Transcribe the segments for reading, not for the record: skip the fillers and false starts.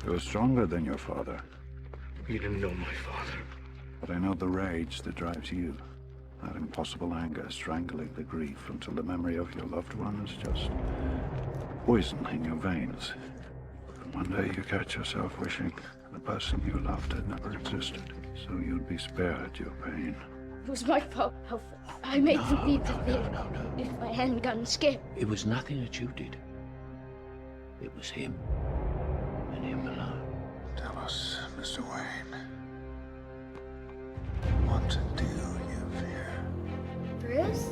You're stronger than your father. You didn't know my father. But I know the rage that drives you. That impossible anger strangling the grief until the memory of your loved one is just poison in your veins. And one day you catch yourself wishing the person you loved had never existed, so you'd be spared your pain. It was my fault, Alfred. I made them leave the theater. No. If I hadn't gotten scared. It was nothing that you did. It was him. And him alone. Tell us, Mr. Wayne. What do you fear? Bruce?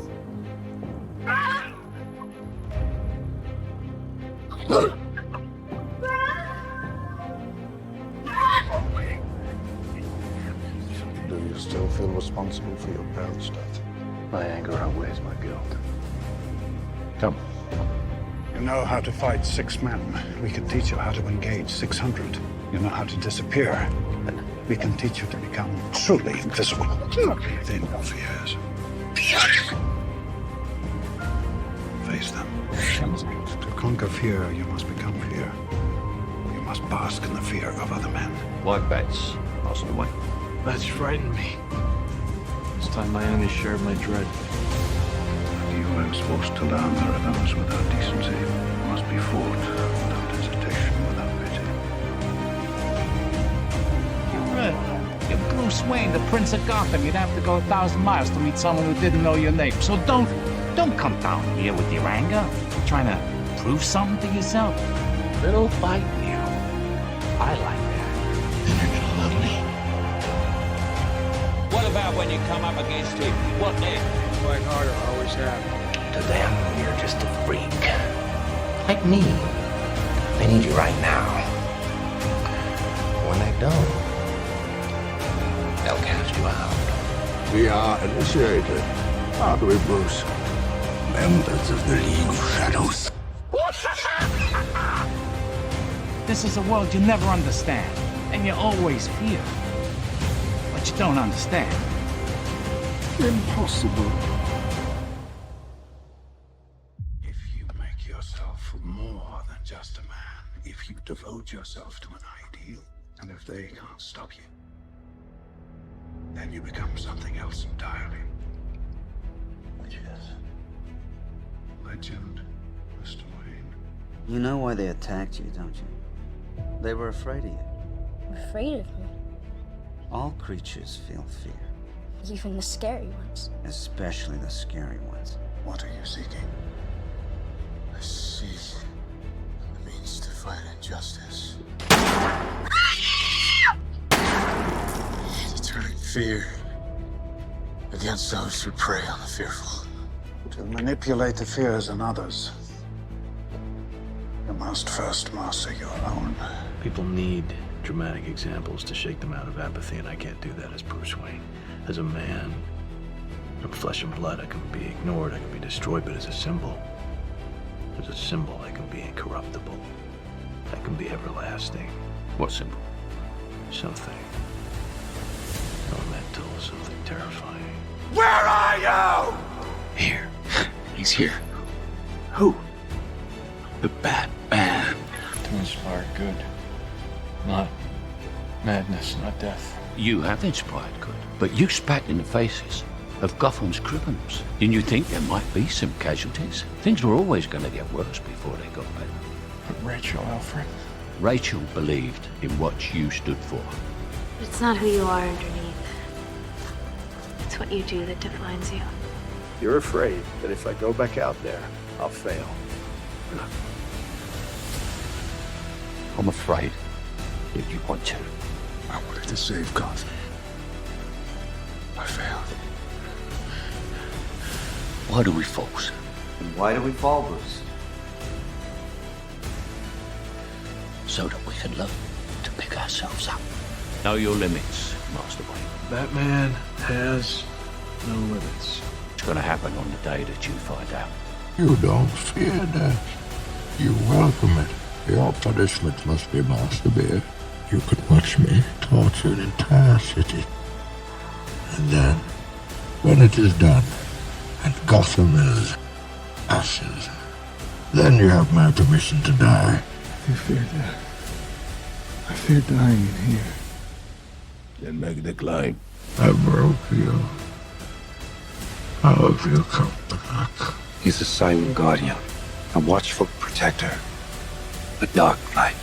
Do you still feel responsible for your parents' death? My anger outweighs my guilt. Come. You know how to fight 6 men. We can teach you how to engage 600. You know how to disappear. We can teach you to become truly invisible. Within your fears. Face them. To conquer fear, you must become fear. You must bask in the fear of other men. Why bats, Master Wayne? Bats frighten me. This time my enemies shared my dread. You are supposed to learn there are those without decency. You must be fought without hesitation, without pity. You're Bruce Wayne, the Prince of Gotham. You'd have to go 1,000 miles to meet someone who didn't know your name. So don't come down here with your anger, trying to prove something to yourself. Little fight, you. I like that. Then you're gonna love me. What about when you come up against him? What then? Fight harder, always have. To them, you're just a freak. Like me. They need you right now. When they don't, they'll cast you out. We are initiated, aren't we, Bruce? Members of the League of Shadows. This is a world you never understand, and you always fear. But you don't understand. Impossible. If you make yourself more than just a man, if you devote yourself to an ideal, and if they can't stop you, then you become something else entirely. Which is? Legend, Mr. Wayne. You know why they attacked you, don't you? They were afraid of you. Afraid of me. All creatures feel fear, Even the scary ones. especially the scary ones. What are you seeking? I seek the means to fight injustice. To turn fear against those who prey on the fearful. To manipulate the fears in others, you must first master your own. People need dramatic examples to shake them out of apathy, and I can't do that as Bruce Wayne. As a man, I'm flesh and blood. I can be ignored, I can be destroyed, but as a symbol, I can be incorruptible. I can be everlasting. What symbol? Something elemental, something terrifying. Where are you? Here. He's here. Who? The Batman. To inspire good, not madness, not death. You have inspired good, but you spat in the faces of Gotham's criminals. Didn't you think there might be some casualties? Things were always going to get worse before they got better. But Rachel, Alfred. Rachel believed in what you stood for. It's not who you are underneath. It's what you do that defines you. You're afraid that if I go back out there, I'll fail. I'm afraid that you want to. I wanted to save Gotham. I failed. Why do we fall, sir? And why do we fall, Bruce? So that we can learn to pick ourselves up. Know your limits, Master Wayne. Batman has no limits. It's going to happen on the day that you find out. You don't fear death. You welcome it. Your punishment must be more severe. You could watch me torture an entire city. And then, when it is done, and Gotham is ashes, then you have my permission to die. You fear death. I fear dying in here. Then make the climb. I broke you. How have you come back? He's a silent guardian, a watchful protector, the Dark Knight.